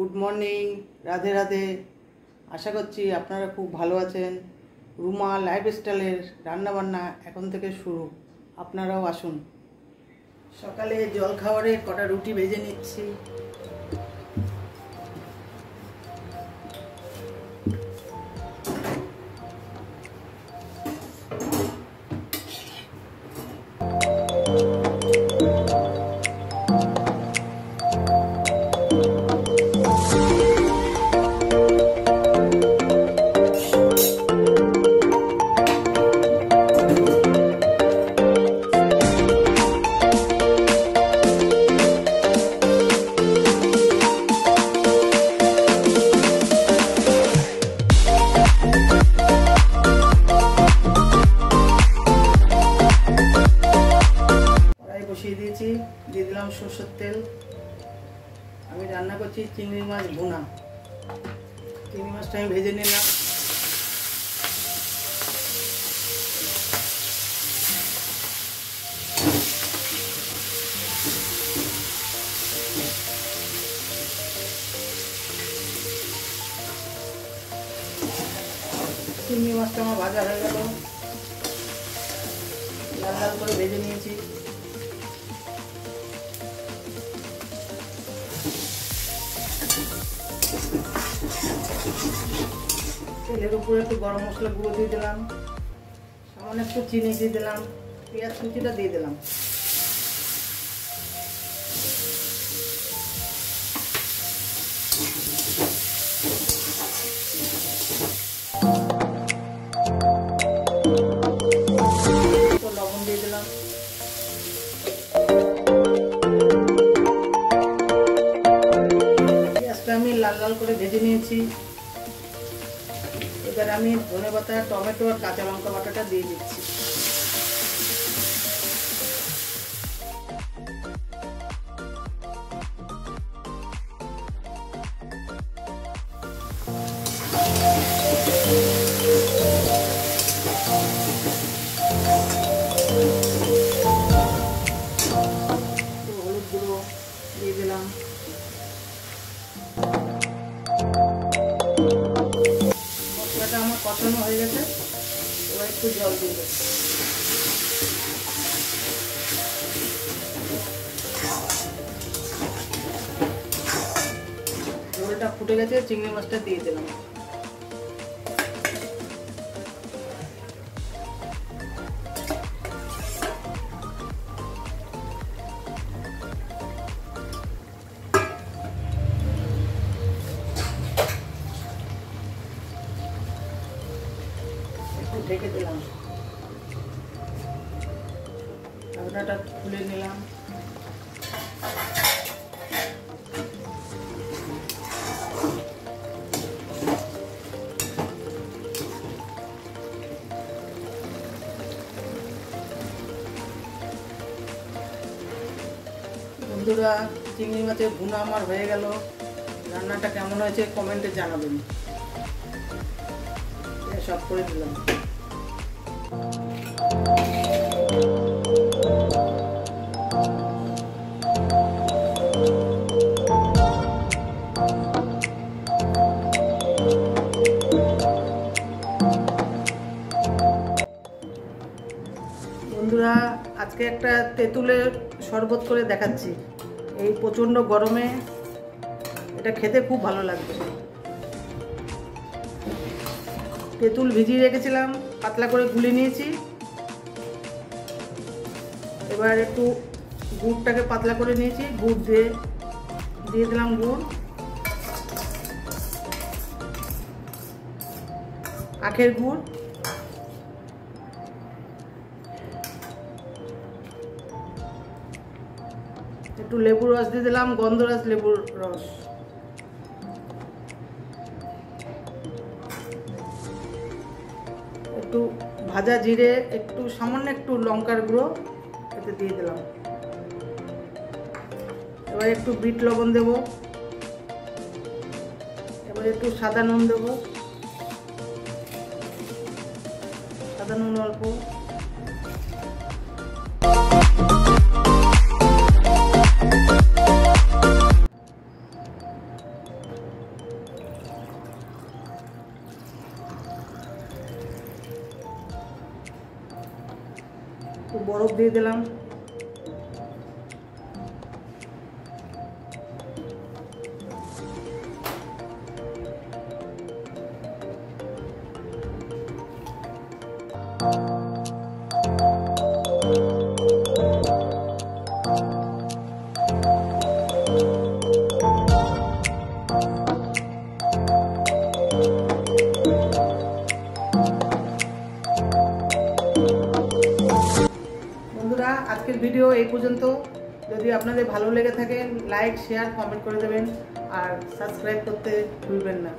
Good morning, Radhe Radhe. আশা করছি আপনারা খুব ভালো আছেন। রুমা লাইফস্টাইলের রান্নাবান্না এখন থেকে শুরু, আপনারাও আসুন। সকালে জল খাবারে কটা রুটি ভেজে নিচ্ছি। বসিয়ে দিয়েছি, দিয়ে দিলাম সরষের তেল। আমি রান্না করছি চিংড়ি মাছ ভুনা। চিংড়ি মাছটা আমি ভেজে নিলাম। চিংড়ি মাছটা আমার ভাজা হয়ে গেল, লাল লাল করে ভেজে নিয়েছি। তেলের উপরে একটু গরম মশলা গুঁড়ো দিয়ে দিলাম, সামান্য একটু চিনি দিয়ে দিলাম, পেঁয়াজ কুচিটা দিয়ে দিলাম। লবণ দিয়ে দিলাম। পেঁয়াজটা আমি লাল লাল করে ভেজে নিয়েছি। এবার আমি ধনেপাতা, টমেটো আর কাঁচা লঙ্কা বাটাটা দিয়ে দিচ্ছি। হলুদ গুঁড়ো দিয়ে দিলাম। মশলাটা আমার কষানো হয়ে গেছে, এবার একটু জল দিয়ে দেবো। ঝোলটা ফুটে গেছে, চিংড়ি মাছটা দিয়ে দিলাম। ঢেকে দিলাম, ঢাকনাটা খুলে নিলাম। বন্ধুরা, চিংড়ি মাছের ভুনা আমার হয়ে গেল। রান্নাটা কেমন হয়েছে কমেন্টে জানাবেন। সব করে দিলাম। বন্ধুরা, আজকে একটা তেঁতুলের শরবত করে দেখাচ্ছি। এই প্রচণ্ড গরমে এটা খেতে খুব ভালো লাগবে। তেঁতুল ভিজিয়ে রেখেছিলাম, পাতলা করে গুলে নিয়েছি। এবার একটু গুড়টাকে পাতলা করে নিয়েছি, গুড় দিয়ে দিলাম গুড়, আখের গুড়, একটু লেবুর রস দিয়ে দিলাম, গন্ধরাজ লেবুর রস, একটু ভাজা জিরে, একটু সামান্য একটু লঙ্কার গুঁড়ো এতে দিয়ে দিলাম। এবার একটু বিট লবণ দেব, এবার একটু সাদা নুন দেব, সাদা নুন অল্প, বরফ দিয়ে দিলাম। বন্ধুরা, আজকের ভিডিও এই পর্যন্ত। যদি আপনাদের ভালো লেগে থাকে লাইক, শেয়ার, কমেন্ট করে দেবেন আর সাবস্ক্রাইব করতে ভুলবেন না।